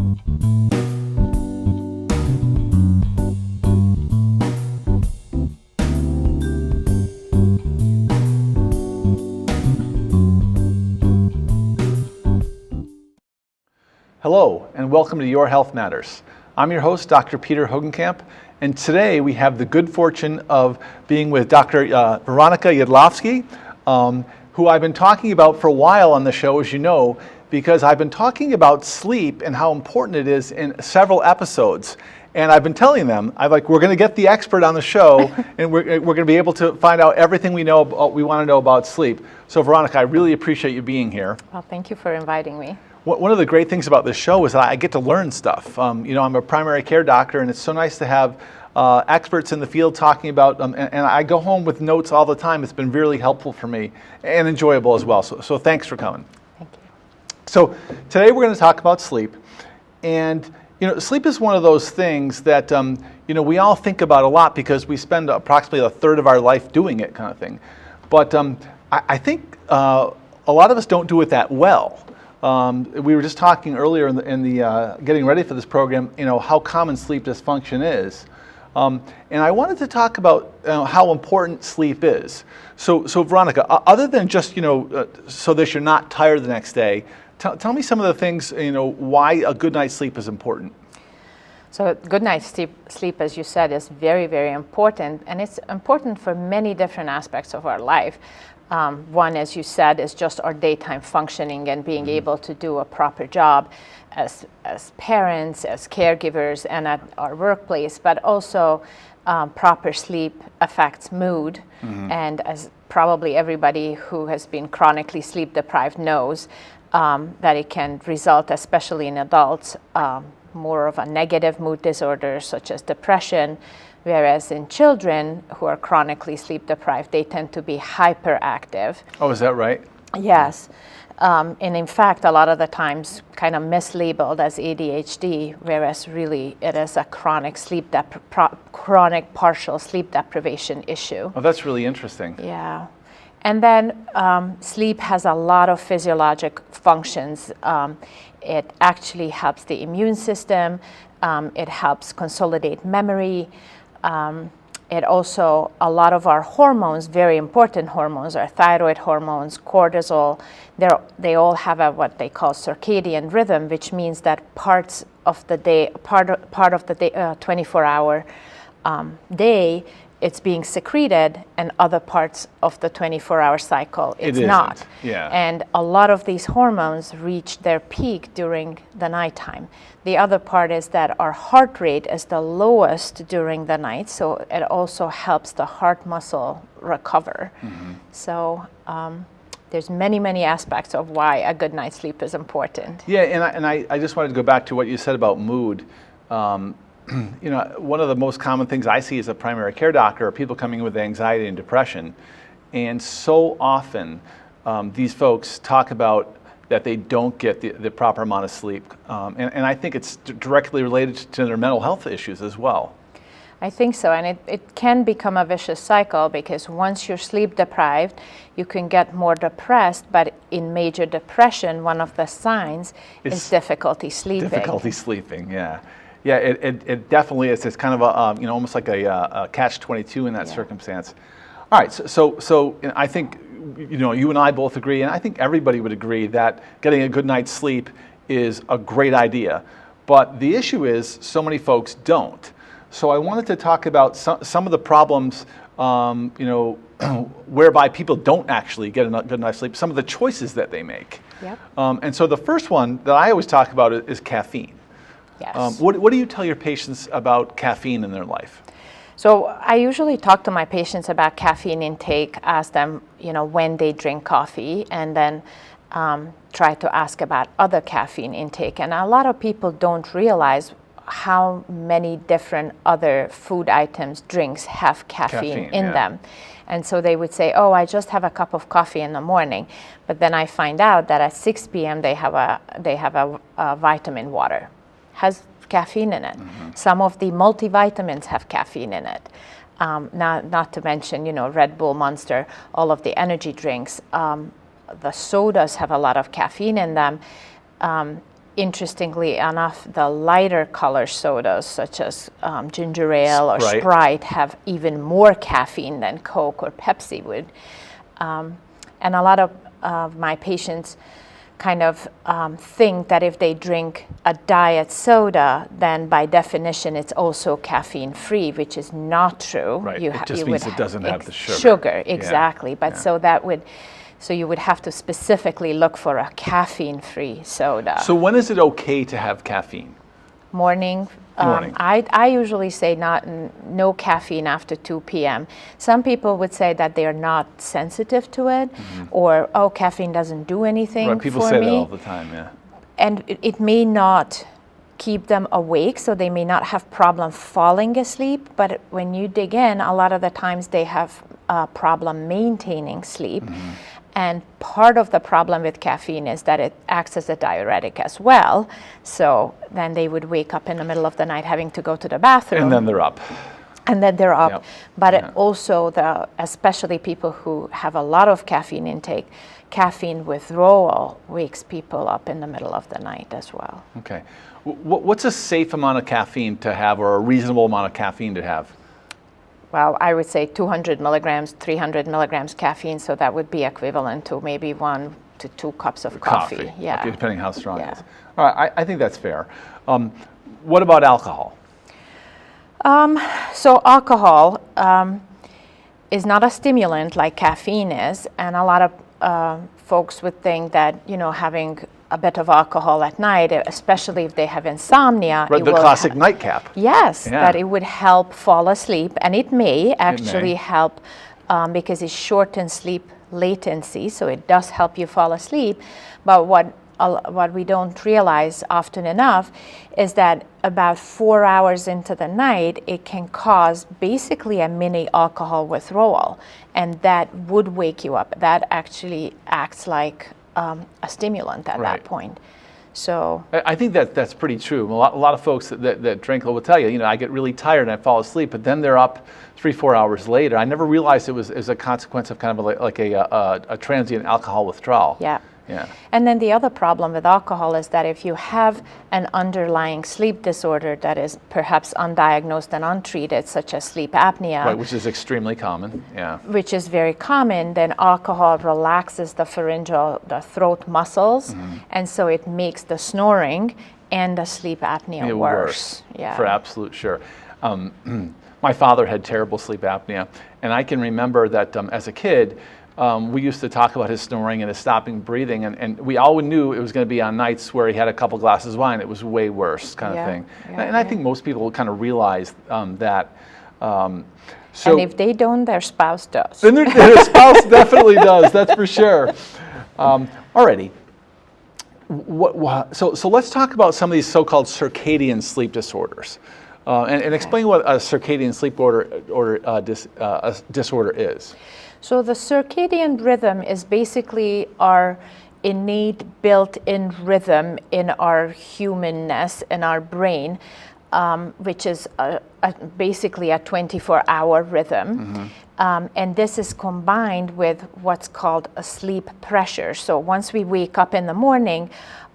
Hello, and welcome to Your Health Matters. I'm your host, Dr. Peter Hogenkamp, and today we have the good fortune of being with Dr. Veronika Jedlovszky, who I've been talking about for a while on the show, as you know, because I've been talking about sleep and how important it is in several episodes. And I've been telling them, we're going to get the expert on the show, and we're going to be able to find out everything we want to know about sleep. So Veronika, I really appreciate you being here. Well, thank you for inviting me. One of the great things about this show is that I get to learn stuff. I'm a primary care doctor, and it's so nice to have experts in the field talking about them. And I go home with notes all the time. It's been really helpful for me and enjoyable as well. So thanks for coming. Thank you. So today we're going to talk about sleep. And sleep is one of those things that we all think about a lot because we spend approximately a third of our life doing it, kind of thing. But I think a lot of us don't do it that well. We were just talking earlier in the getting ready for this program, how common sleep dysfunction is. And I wanted to talk about how important sleep is. So Veronika, other than just, so that you're not tired the next day, tell me some of the things, why a good night's sleep is important. So good night's sleep, as you said, is very, very important. And it's important for many different aspects of our life. One, as you said, is just our daytime functioning and being able to do a proper job as parents, as caregivers, and at our workplace. But also, proper sleep affects mood. And as probably everybody who has been chronically sleep deprived knows, that it can result, especially in adults, more of a negative mood disorder such as depression. Whereas in children who are chronically sleep deprived, they tend to be hyperactive. Oh, is that right? Yes. And in fact, a lot of the times kind of mislabeled as ADHD, whereas really it is a chronic partial sleep deprivation issue. Oh, that's really interesting. Yeah. And then sleep has a lot of physiologic functions. It actually helps the immune system. It helps consolidate memory. It also, a lot of our hormones, very important hormones, our thyroid hormones, cortisol, they all have what they call circadian rhythm, which means that parts of the day, part of the day, 24-hour day, it's being secreted, and other parts of the 24-hour cycle, it's not. Yeah. And a lot of these hormones reach their peak during the nighttime. The other part is that our heart rate is the lowest during the night, so it also helps the heart muscle recover. So there's many, many aspects of why a good night's sleep is important. Yeah, and I just wanted to go back to what you said about mood. One of the most common things I see as a primary care doctor are people coming in with anxiety and depression. And so often these folks talk about that they don't get the proper amount of sleep. And I think it's directly related to their mental health issues as well. I think so, and it can become a vicious cycle because once you're sleep deprived, you can get more depressed, but in major depression, one of the signs is difficulty sleeping. Difficulty sleeping, yeah. Yeah, it definitely is. It's kind of a, almost like a catch-22 in that circumstance. All right, so I think, you and I both agree, and I think everybody would agree that getting a good night's sleep is a great idea. But the issue is so many folks don't. So I wanted to talk about some of the problems, whereby people don't actually get a good night's sleep, some of the choices that they make. Yep. And so the first one that I always talk about is caffeine. Yes. What do you tell your patients about caffeine in their life? So I usually talk to my patients about caffeine intake, ask them, when they drink coffee, and then try to ask about other caffeine intake. And a lot of people don't realize how many different other food items, drinks have caffeine in them. And so they would say, I just have a cup of coffee in the morning. But then I find out that at 6 p.m. they have a vitamin water. Has caffeine in it. Some of the multivitamins have caffeine in it. Not to mention, Red Bull, Monster, all of the energy drinks. The sodas have a lot of caffeine in them. interestingly enough, the lighter color sodas, such as ginger ale or Sprite. Sprite, have even more caffeine than Coke or Pepsi would. And a lot of my patients kind of think that if they drink a diet soda, then by definition it's also caffeine free, which is not true. Right. It just means it doesn't have the sugar. Sugar, exactly. Yeah. But Yeah. so you would have to specifically look for a caffeine free soda. So when is it okay to have caffeine? Morning. Morning. I usually say no caffeine after 2 p.m. Some people would say that they are not sensitive to it, or caffeine doesn't do anything Right, people for say me. that all the time, yeah. And it may not keep them awake, so they may not have problem falling asleep. But when you dig in, a lot of the times they have a problem maintaining sleep. And part of the problem with caffeine is that it acts as a diuretic as well. So then they would wake up in the middle of the night having to go to the bathroom. And then they're up. And then they're up. Yep. But Yeah. it also, especially people who have a lot of caffeine intake, caffeine withdrawal wakes people up in the middle of the night as well. Okay. What's a safe amount of caffeine to have, or a reasonable amount of caffeine to have? Well, I would say 200 milligrams, 300 milligrams caffeine, so that would be equivalent to maybe 1 to 2 cups of coffee. Yeah. Okay, depending how strong Yeah. it is. All right, I think that's fair. What about alcohol? So alcohol is not a stimulant like caffeine is, and a lot of folks would think that, having a bit of alcohol at night, especially if they have insomnia. Right, the classic nightcap. Yes, Yeah. that it would help fall asleep, and it may actually help because it shortens sleep latency, so it does help you fall asleep. But what we don't realize often enough is that about 4 hours into the night, it can cause basically a mini alcohol withdrawal, and that would wake you up. That actually acts like a stimulant at that point. So I think that's pretty true. A lot of folks that drink will tell you, I get really tired and I fall asleep, but then they're up 3-4 hours later. I never realized it was as a consequence of kind of like a transient alcohol withdrawal. yeah. Yeah. And then the other problem with alcohol is that if you have an underlying sleep disorder that is perhaps undiagnosed and untreated, such as sleep apnea, Right, which is extremely common. Yeah. which is very common, then alcohol relaxes the throat muscles, and so it makes the snoring and the sleep apnea worse. Yeah. For absolute sure. My father had terrible sleep apnea, and I can remember that as a kid, we used to talk about his snoring and his stopping breathing, and we all knew it was going to be on nights where he had a couple glasses of wine. It was way worse kind of thing. And I think most people kind of realize that. So, and if they don't, their spouse does. and their spouse definitely does, that's for sure. Alrighty. So let's talk about some of these so-called circadian sleep disorders. And explain what a circadian sleep disorder is. So the circadian rhythm is basically our innate built-in rhythm in our humanness, in our brain, which is basically a 24-hour rhythm. And this is combined with what's called a sleep pressure. So once we wake up in the morning,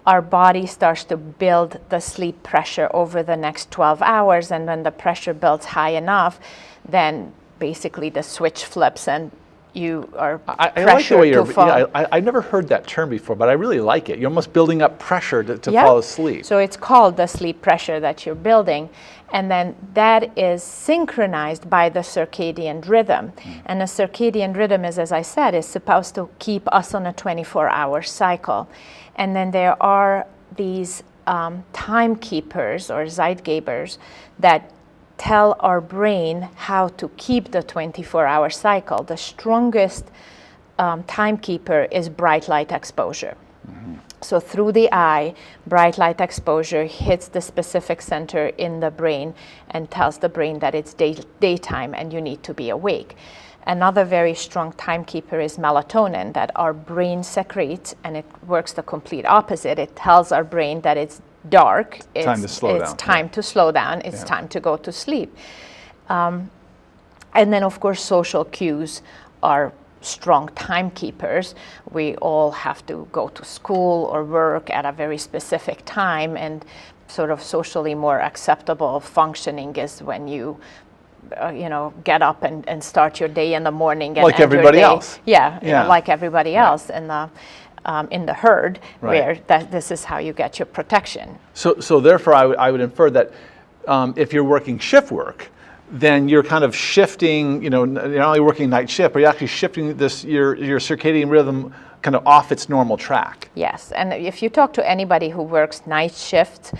our body starts to build the sleep pressure over the next 12 hours. And when the pressure builds high enough, then basically the switch flips and you are I like the way pressured to fall. I've never heard that term before, but I really like it. You're almost building up pressure to fall asleep. So it's called the sleep pressure that you're building. And then that is synchronized by the circadian rhythm. And the circadian rhythm is, as I said, is supposed to keep us on a 24-hour cycle. And then there are these timekeepers or Zeitgebers that tell our brain how to keep the 24-hour cycle. The strongest timekeeper is bright light exposure. So through the eye, bright light exposure hits the specific center in the brain and tells the brain that it's daytime and you need to be awake. Another very strong timekeeper is melatonin that our brain secretes, and it works the complete opposite. It tells our brain that it's dark, it's time to slow down, it's time to go to sleep. And then of course social cues are strong timekeepers. We all have to go to school or work at a very specific time, and sort of socially more acceptable functioning is when you get up and start your day in the morning and like end everybody your day. else. Yeah, like everybody else in the herd, Right. where this is how you get your protection. So therefore, I would infer that if you're working shift work, then you're kind of shifting. You're not only working night shift, but you're actually shifting your circadian rhythm kind of off its normal track. Yes, and if you talk to anybody who works night shift,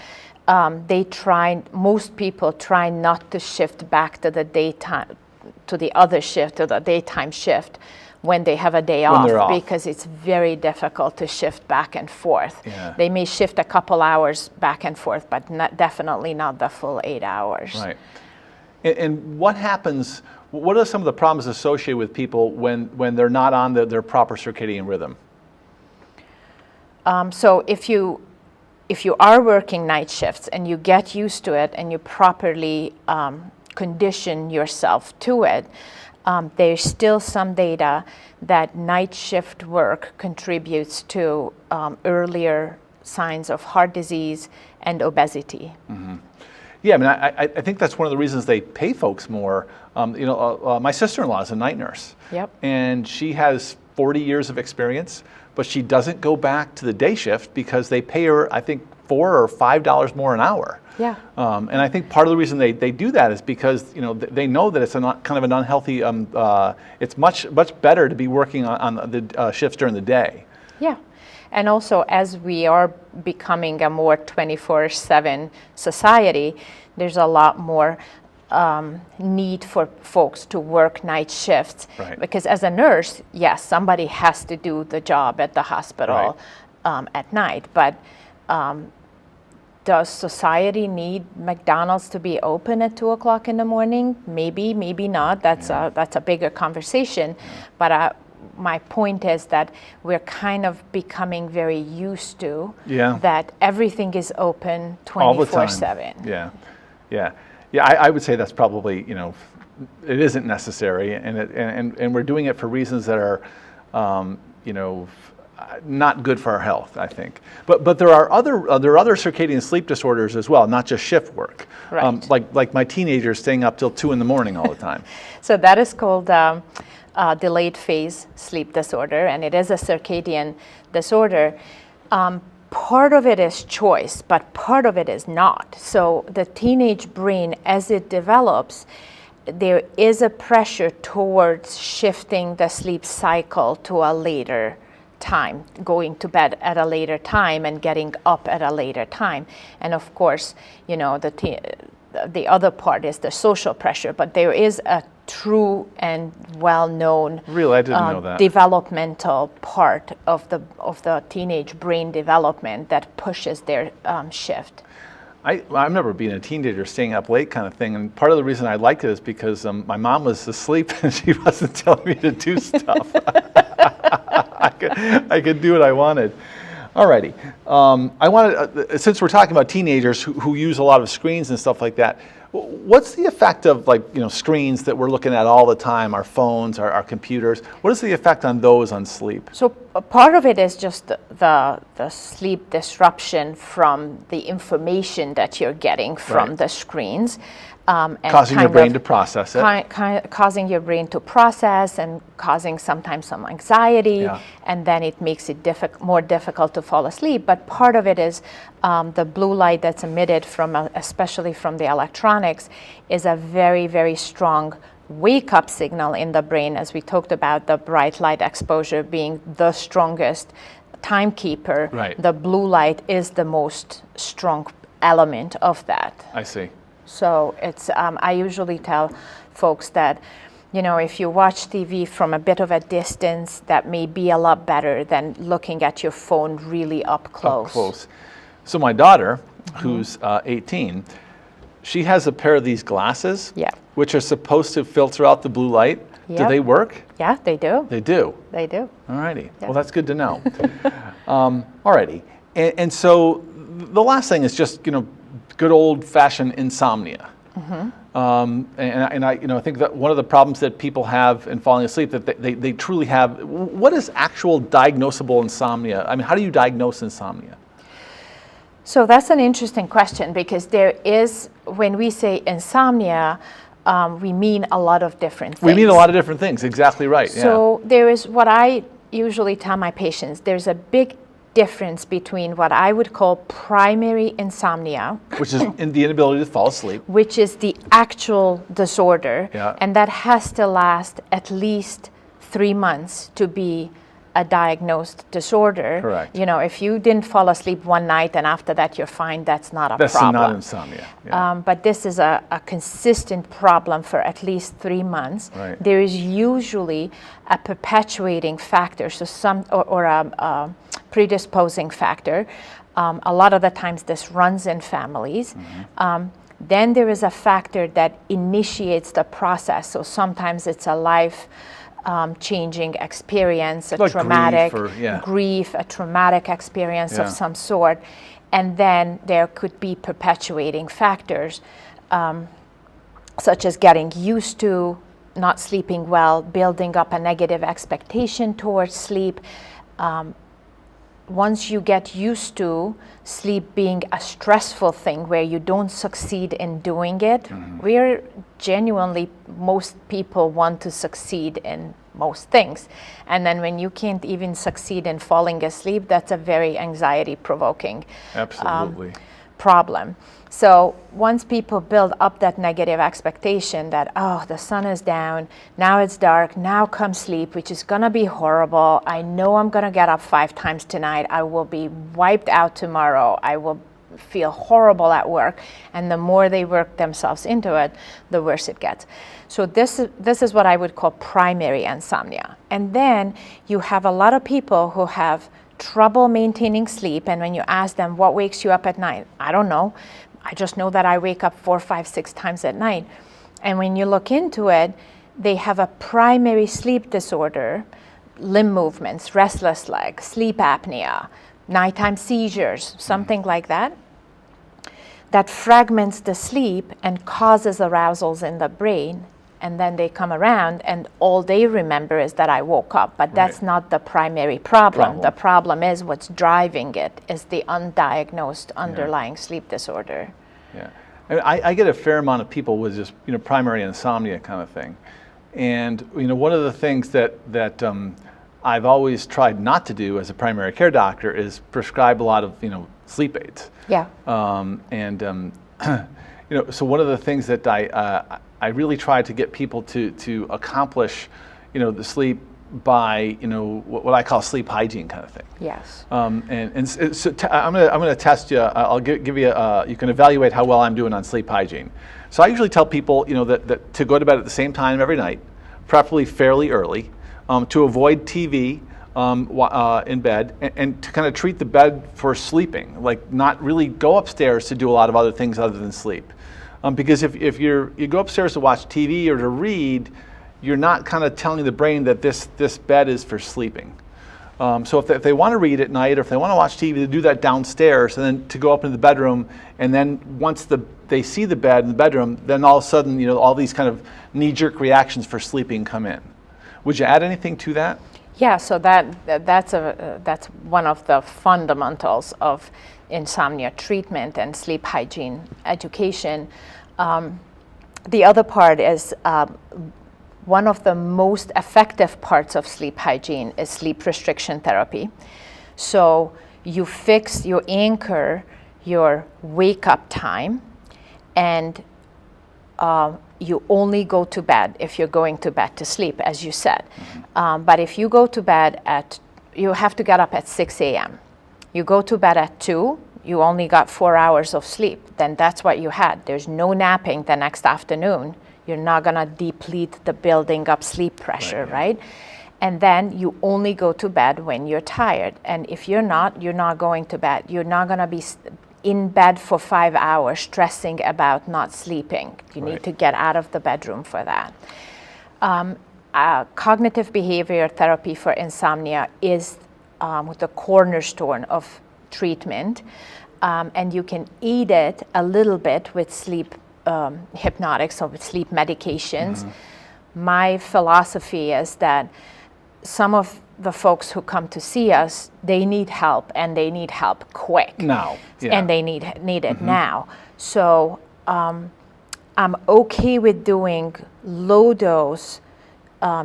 most people try not to shift back to the daytime, to the other shift, to the daytime shift, when they have a day off, because it's very difficult to shift back and forth. Yeah. They may shift a couple hours back and forth, but definitely not the full 8 hours. Right. And what happens? What are some of the problems associated with people when they're not on their proper circadian rhythm? So if you are working night shifts and you get used to it and you properly condition yourself to it, there's still some data that night shift work contributes to earlier signs of heart disease and obesity. Mm-hmm. Yeah, I mean, I think that's one of the reasons they pay folks more. My sister-in-law is a night nurse. Yep. And she has 40 years of experience, but she doesn't go back to the day shift because they pay her, I think, $4 or $5 more an hour. Yeah. And I think part of the reason they do that is because they know that it's kind of an unhealthy. It's much better to be working on the shifts during the day. Yeah. And also, as we are becoming a more 24/7 society, there's a lot more need for folks to work night shifts. Right. Because as a nurse, yes, somebody has to do the job at the hospital at night. But does society need McDonald's to be open at 2 o'clock in the morning? Maybe, maybe not. That's a bigger conversation. But my point is that we're kind of becoming very used to that everything is open 24/7. Yeah. I would say that's probably it isn't necessary, and we're doing it for reasons that are not good for our health, I think. But there are other circadian sleep disorders as well, not just shift work. Right. Like my teenagers staying up till 2 a.m. all the time. So that is called delayed phase sleep disorder, and it is a circadian disorder. Part of it is choice, but part of it is not. So the teenage brain, as it develops, there is a pressure towards shifting the sleep cycle to a later time, going to bed at a later time and getting up at a later time. And of course, the other part is the social pressure, but there is a true and well-known Really, I didn't know that. developmental part of the teenage brain development that pushes their shift. I remember being a teenager staying up late kind of thing, and part of the reason I liked it is because my mom was asleep and she wasn't telling me to do stuff. I could do what I wanted. Alrighty. I wanted, since we're talking about teenagers who use a lot of screens and stuff like that, what's the effect of screens that we're looking at all the time, our phones, our computers? What is the effect on those on sleep? So part of it is just the sleep disruption from the information that you're getting from the screens. And causing your brain to process it. Causing your brain to process and causing sometimes some anxiety, and then it makes it more difficult to fall asleep. But part of it is the blue light that's emitted especially from the electronics, is a very, very strong wake-up signal in the brain, as we talked about the bright light exposure being the strongest timekeeper. Right. The blue light is the most strong element of that. I see. So it's I usually tell folks that if you watch TV from a bit of a distance, that may be a lot better than looking at your phone really up close. Up close. So my daughter, who's 18, she has a pair of these glasses, which are supposed to filter out the blue light. Yep. Do they work? Yeah, they do. They do? They do. All righty. Yep. Well, that's good to know. All righty. And so the last thing is just, good old-fashioned insomnia. And I think that one of the problems that people have in falling asleep, that they truly have, what is actual diagnosable insomnia? I mean, how do you diagnose insomnia? So that's an interesting question, because there is, when we say insomnia, we mean a lot of different things. We mean a lot of different things, exactly right. So there is what I usually tell my patients, there's a big difference between what I would call primary insomnia, which is in the inability to fall asleep, which is the actual disorder, Yeah. and that has to last at least 3 months to be a diagnosed disorder. Correct. You know, if you didn't fall asleep one night and after that you're fine, that's not a that's problem. not insomnia. Yeah. But this is a consistent problem for at least 3 months. Right. There is usually a perpetuating factor, so or a predisposing factor. A lot of the times this runs in families. Then there is a factor that initiates the process. So sometimes it's a life changing experience, a Like traumatic grief a traumatic experience of some sort. And then there could be perpetuating factors, such as getting used to not sleeping well, building up a negative expectation towards sleep. Once you get used to sleep being a stressful thing where you don't succeed in doing it, we're genuinely, most people want to succeed in most things. And then when you can't even succeed in falling asleep, that's a very anxiety-provoking problem. So once people build up that negative expectation that, oh, the sun is down, now it's dark, now comes sleep, which is gonna be horrible. I know I'm gonna get up 5 times tonight. I will be wiped out tomorrow. I will feel horrible at work. And the more they work themselves into it, the worse it gets. So this is what I would call primary insomnia. And then you have a lot of people who have trouble maintaining sleep. And when you ask them, what wakes you up at night? I don't know. I just know that I wake up 4, 5, 6 times at night. And when you look into it, they have a primary sleep disorder, limb movements, restless legs, sleep apnea, nighttime seizures, something like that, that fragments the sleep and causes arousals in the brain. And then they come around and all they remember is that I woke up, but that's not the primary problem. The problem is what's driving it is the undiagnosed underlying sleep disorder. Yeah, and I get a fair amount of people with just primary insomnia kind of thing, and one of the things that I've always tried not to do as a primary care doctor is prescribe a lot of sleep aids. Yeah. So one of the things that I really try to get people to accomplish, the sleep by, what I call sleep hygiene kind of thing. Yes. So I'm gonna test you. I'll give you. You can evaluate how well I'm doing on sleep hygiene. So I usually tell people, that to go to bed at the same time every night, preferably fairly early, to avoid TV in bed, and to kind of treat the bed for sleeping, like not really go upstairs to do a lot of other things other than sleep. Because if you go upstairs to watch TV or to read, you're not kind of telling the brain that this bed is for sleeping. So if they want to read at night, or if they want to watch TV, to do that downstairs, and then to go up into the bedroom, and then once they see the bed in the bedroom, then all of a sudden, all these kind of knee-jerk reactions for sleeping come in. Would you add anything to that? Yeah, so that's one of the fundamentals of insomnia treatment and sleep hygiene education. The other part is one of the most effective parts of sleep hygiene is sleep restriction therapy. So you anchor your wake up time, and you only go to bed if you're going to bed to sleep, as you said. But if you go to bed you have to get up at 6 a.m. You go to bed at 2, you only got 4 hours of sleep. Then that's what you had. There's no napping the next afternoon. You're not gonna deplete the building up sleep pressure, right? And then you only go to bed when you're tired. And if you're not going to bed. You're not gonna be in bed for 5 hours stressing about not sleeping. You need to get out of the bedroom for that. Cognitive behavior therapy for insomnia is the cornerstone of treatment, and you can aid it a little bit with sleep hypnotics, so with sleep medications. My philosophy is that some of the folks who come to see us, they need help, and they need help quick. Now. Yeah. And they need it now. So I'm okay with doing low dose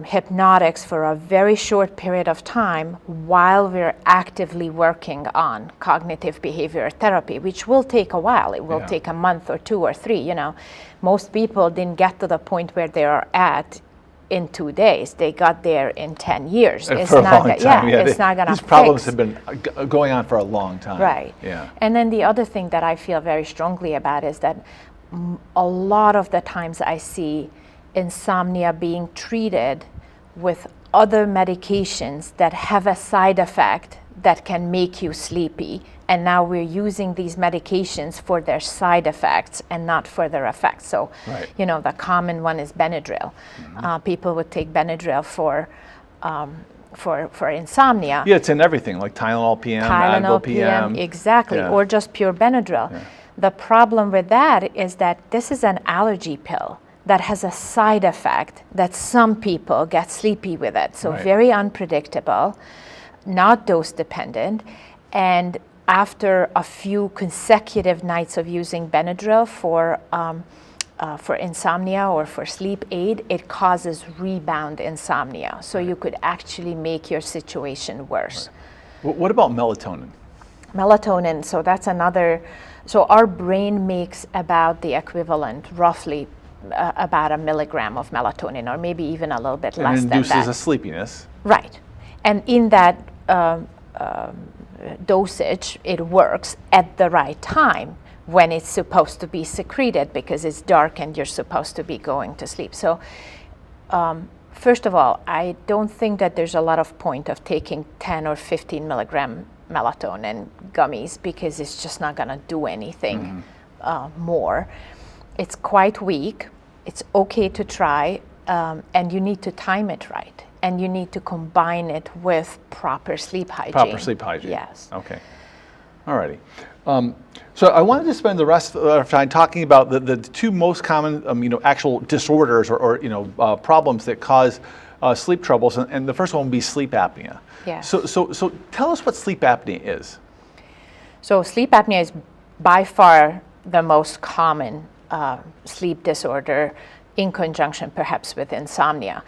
hypnotics for a very short period of time while we're actively working on cognitive behavior therapy, which will take a while. It will take a month or 2 or 3. You know, most people didn't get to the point where they are at in 2 days. They got there in 10 years. It's for a long time. It's not going to These problems have been going on for a long time. Right. Yeah. And then the other thing that I feel very strongly about is that a lot of the times I see insomnia being treated with other medications that have a side effect that can make you sleepy, and now we're using these medications for their side effects and not for their effects. So, you know, the common one is Benadryl. People would take Benadryl for insomnia. Yeah, it's in everything, like Tylenol PM, Tylenol Advil PM. Exactly, or just pure Benadryl. The problem with that is that this is an allergy pill that has a side effect that some people get sleepy with it. So very unpredictable, not dose dependent. And after a few consecutive nights of using Benadryl for insomnia or for sleep aid, it causes rebound insomnia. So you could actually make your situation worse. What about melatonin? Melatonin, so that's another, so our brain makes about the equivalent, roughly about 1 milligram of melatonin, or maybe even a little bit less than that. And it induces a sleepiness. Right. And in that dosage, it works at the right time when it's supposed to be secreted, because it's dark and you're supposed to be going to sleep. So first of all, I don't think that there's a lot of point of taking 10 or 15 milligram melatonin gummies, because it's just not going to do anything more. It's quite weak. It's okay to try, and you need to time it right, and you need to combine it with proper sleep hygiene. Proper sleep hygiene. Yes. Okay. All righty. So I wanted to spend the rest of our time talking about the 2 most common, actual disorders or problems that cause sleep troubles, and the first one would be sleep apnea. Yeah. So tell us what sleep apnea is. So sleep apnea is by far the most common sleep disorder, in conjunction perhaps with insomnia.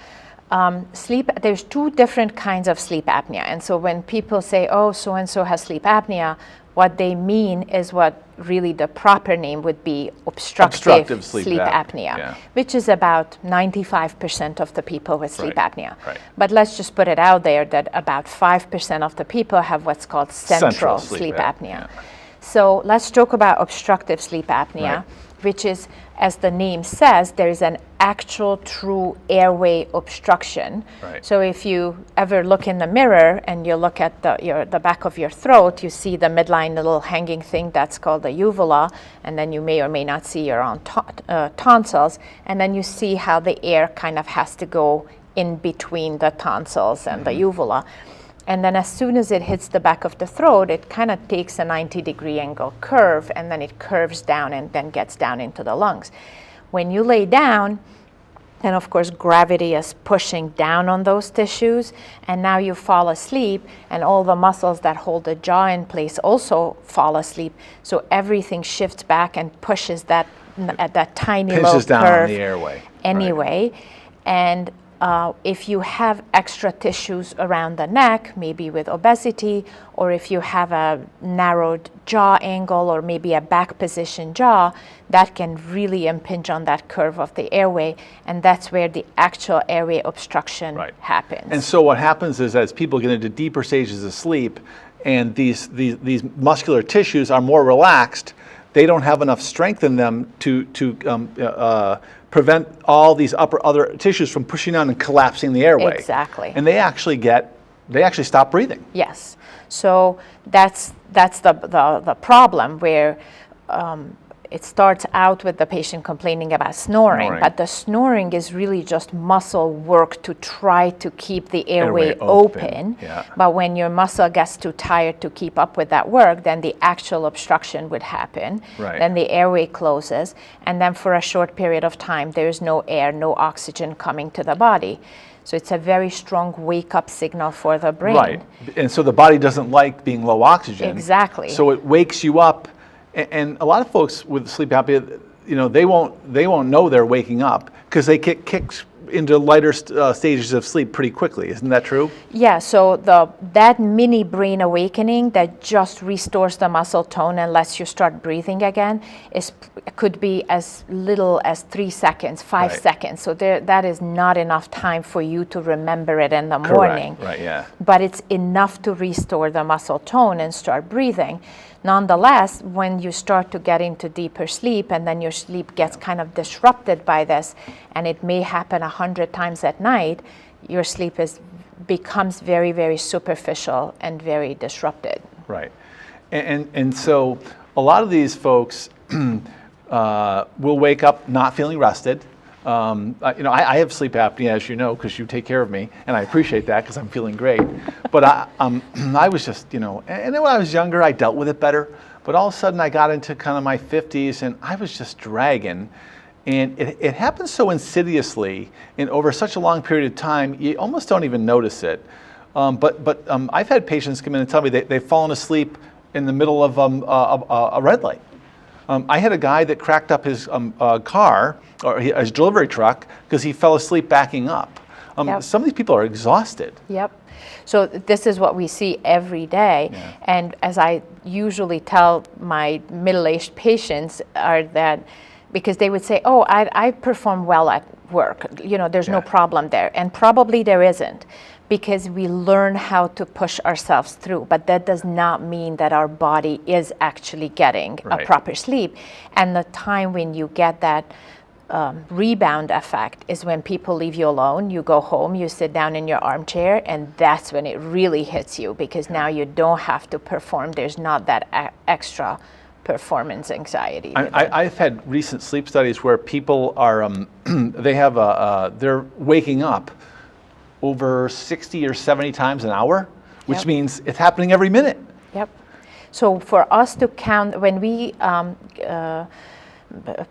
There's 2 different kinds of sleep apnea, and so when people say, oh, so-and-so has sleep apnea, what they mean is what really the proper name would be obstructive sleep apnea, which is about 95% of the people with sleep apnea. But let's just put it out there that about 5% of the people have what's called central sleep apnea. So let's talk about obstructive sleep apnea, which is, as the name says, there is an actual true airway obstruction. So if you ever look in the mirror and you look at the back of your throat, you see the midline little hanging thing that's called the uvula, and then you may or may not see your own tonsils, and then you see how the air kind of has to go in between the tonsils and the uvula. And then as soon as it hits the back of the throat, it kind of takes a 90-degree angle curve, and then it curves down and then gets down into the lungs. When you lay down, then of course gravity is pushing down on those tissues, and now you fall asleep, and all the muscles that hold the jaw in place also fall asleep. So everything shifts back and pushes that tiny little curve down on the airway. Anyway. And if you have extra tissues around the neck, maybe with obesity, or if you have a narrowed jaw angle or maybe a back position jaw, that can really impinge on that curve of the airway, and that's where the actual airway obstruction happens. And so what happens is, as people get into deeper stages of sleep and these muscular tissues are more relaxed, they don't have enough strength in them to prevent all these other tissues from pushing on and collapsing the airway. Exactly. And they actually stop breathing. Yes. So that's the problem, where it starts out with the patient complaining about snoring, but the snoring is really just muscle work to try to keep the airway open. Yeah. But when your muscle gets too tired to keep up with that work, then the actual obstruction would happen. Right. Then the airway closes, and then for a short period of time, there's no air, no oxygen coming to the body. So it's a very strong wake-up signal for the brain. Right, and so the body doesn't like being low oxygen. Exactly. So it wakes you up, and a lot of folks with sleep apnea, they won't know they're waking up because they get kicked into lighter stages of sleep pretty quickly. Isn't that true? Yeah, so that mini brain awakening that just restores the muscle tone and lets you start breathing again could be as little as 3 seconds, 5 seconds. So that is not enough time for you to remember it in the morning. Right, yeah. But it's enough to restore the muscle tone and start breathing. Nonetheless, when you start to get into deeper sleep and then your sleep gets kind of disrupted by this, and it may happen 100 times at night, your sleep becomes very, very superficial and very disrupted. Right. And so a lot of these folks will wake up not feeling rested. I have sleep apnea, as you know, because you take care of me, and I appreciate that because I'm feeling great. But I was just, and then when I was younger, I dealt with it better. But all of a sudden, I got into kind of my 50s, and I was just dragging. And it happens so insidiously, and over such a long period of time, you almost don't even notice it. But I've had patients come in and tell me they've fallen asleep in the middle of a red light. I had a guy that cracked up his car, or his delivery truck, because he fell asleep backing up. Some of these people are exhausted. Yep. So this is what we see every day. Yeah. And as I usually tell my middle-aged patients are that, because they would say, oh, I perform well at work. There's no problem there. And probably there isn't, because we learn how to push ourselves through. But that does not mean that our body is actually getting a proper sleep. And the time when you get that rebound effect is when people leave you alone. You go home, you sit down in your armchair, and that's when it really hits you, because now you don't have to perform. There's not that extra performance anxiety. I've had recent sleep studies where people are, they're waking up over 60 or 70 times an hour, which means it's happening every minute. Yep. So for us to count, when we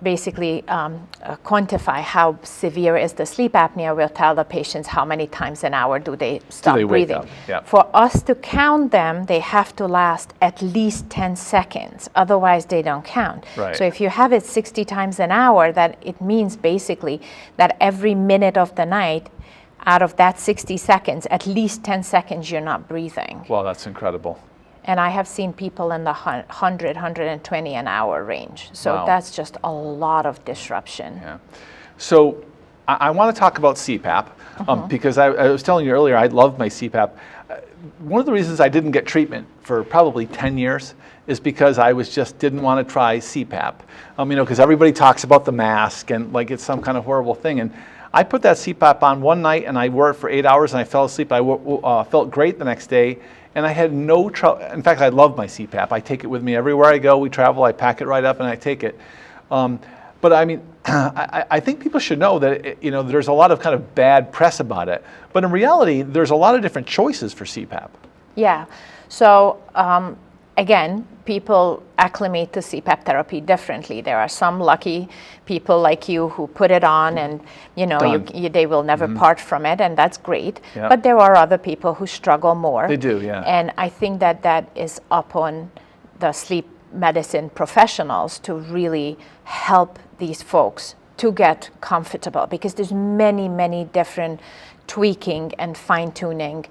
basically quantify how severe is the sleep apnea, we'll tell the patients how many times an hour do they stop breathing. For us to count them, they have to last at least 10 seconds. Otherwise, they don't count. Right. So if you have it 60 times an hour, that it means basically that every minute of the night, out of that 60 seconds, at least 10 seconds you're not breathing. Well, that's incredible. And I have seen people in the 100, 120 an hour range. So that's just a lot of disruption. Yeah. So I want to talk about CPAP because I was telling you earlier, I love my CPAP. One of the reasons I didn't get treatment for probably 10 years is because I didn't want to try CPAP. Because everybody talks about the mask and like it's some kind of horrible thing. And I put that CPAP on one night and I wore it for 8 hours and I fell asleep. I felt great the next day. And I had no trouble. In fact, I love my CPAP. I take it with me everywhere I go. We travel, I pack it right up and I take it. But I mean, I think people should know that there's a lot of kind of bad press about it. But in reality, there's a lot of different choices for CPAP. Yeah. So again, people acclimate to CPAP therapy differently. There are some lucky people like you who put it on and they will never part from it, and that's great. Yep. But there are other people who struggle more. They do, yeah. And I think that is upon the sleep medicine professionals to really help these folks to get comfortable, because there's many, many different tweaking and fine-tuning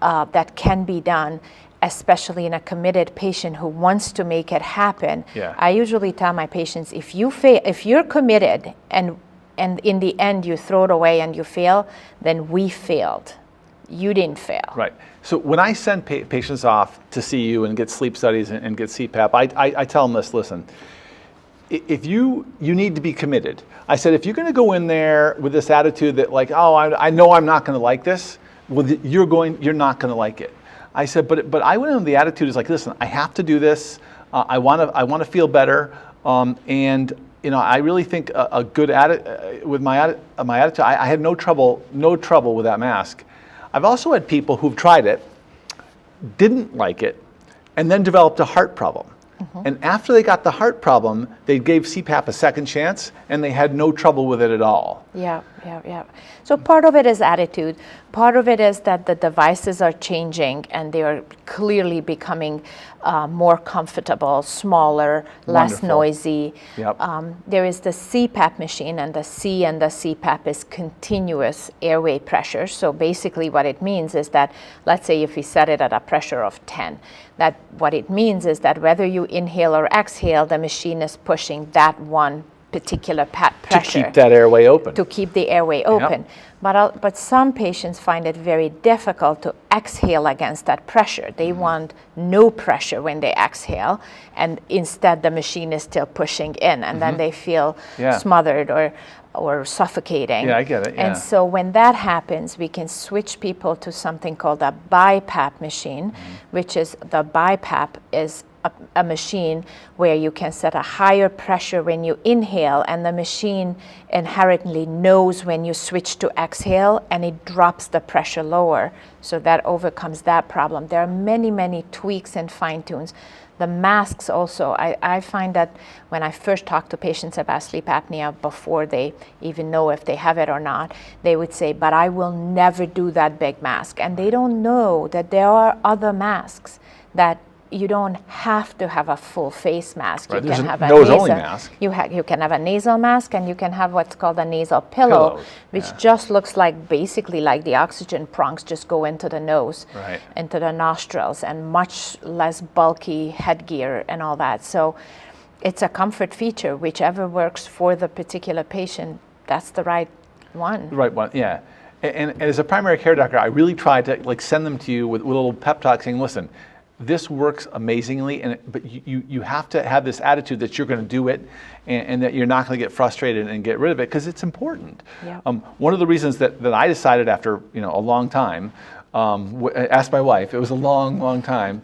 that can be done, especially in a committed patient who wants to make it happen. Yeah. I usually tell my patients, if you're committed and in the end you throw it away and you fail, then we failed. You didn't fail. Right. So when I send patients off to see you and get sleep studies and get CPAP, I tell them this: listen, if you need to be committed. I said, if you're going to go in there with this attitude that like, oh, I know I'm not going to like this, well, you're not going to like it. I said, but I went in with the attitude is like, listen, I have to do this. I want to feel better. And I really think a good with my attitude, I had no trouble with that mask. I've also had people who've tried it, didn't like it, and then developed a heart problem. And after they got the heart problem, they gave CPAP a second chance, and they had no trouble with it at all. Yeah. So part of it is attitude. Part of it is that the devices are changing, and they are clearly becoming more comfortable, smaller, less Wonderful. noisy. Yep. There is the CPAP machine, and the C and the CPAP is continuous airway pressure. So basically what it means is that, let's say if we set it at a pressure of 10, that what it means is that whether you inhale or exhale, the machine is pushing that one particular pressure. To keep that airway open. To keep the airway open. Yep. But some patients find it very difficult to exhale against that pressure. They want no pressure when they exhale, and instead the machine is still pushing in, and then they feel smothered or suffocating. Yeah, I get it. Yeah. And so when that happens, we can switch people to something called a BiPAP machine, which is the BiPAP is a machine where you can set a higher pressure when you inhale, and the machine inherently knows when you switch to exhale, and it drops the pressure lower. So that overcomes that problem. There are many tweaks and fine-tunes. The masks also, I find that when I first talk to patients about sleep apnea before they even know if they have it or not, they would say, but I will never do that big mask. And they don't know that there are other masks that you don't have to have a full face mask. Right. You can have a nose-only mask. You can have a nasal mask, and you can have what's called a nasal pillow, which just looks like basically like the oxygen prongs just go into the nose, into the nostrils, and much less bulky headgear and all that. So it's a comfort feature. Whichever works for the particular patient, that's the right one. The right one, yeah. And as a primary care doctor, I really try to send them to you with a little pep talk saying, listen, this works amazingly, but you have to have this attitude that you're going to do it, and that you're not going to get frustrated and get rid of it, because it's important. Yeah. One of the reasons that I decided after a long time, asked my wife, it was a long time,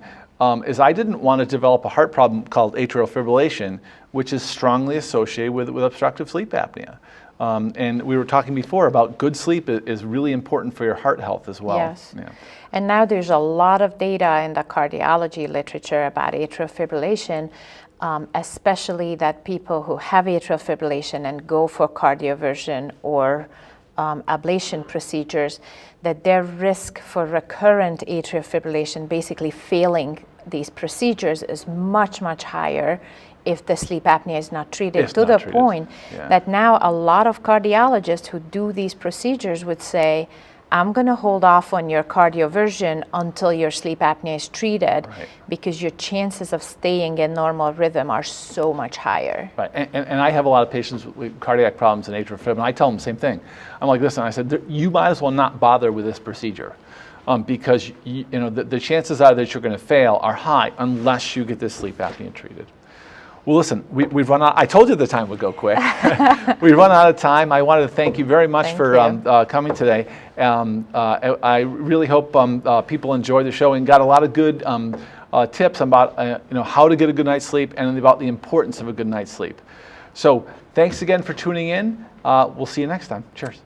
is I didn't want to develop a heart problem called atrial fibrillation, which is strongly associated with obstructive sleep apnea. And we were talking before about good sleep is really important for your heart health as well. Yes. Yeah. And now there's a lot of data in the cardiology literature about atrial fibrillation, especially that people who have atrial fibrillation and go for cardioversion or ablation procedures, that their risk for recurrent atrial fibrillation, basically failing these procedures, is much higher if the sleep apnea is not treated, to the point that now a lot of cardiologists who do these procedures would say, I'm going to hold off on your cardioversion until your sleep apnea is treated, because your chances of staying in normal rhythm are so much higher. Right, and I have a lot of patients with cardiac problems and atrial fibrillation, and I tell them the same thing. I'm like, listen, I said, you might as well not bother with this procedure, because the chances are that you're going to fail are high unless you get this sleep apnea treated. Well, listen, we've run out. I told you the time would go quick. We've run out of time. I wanted to thank you very much for coming today. I really hope people enjoy the show and got a lot of good tips about how to get a good night's sleep and about the importance of a good night's sleep. So thanks again for tuning in. We'll see you next time. Cheers.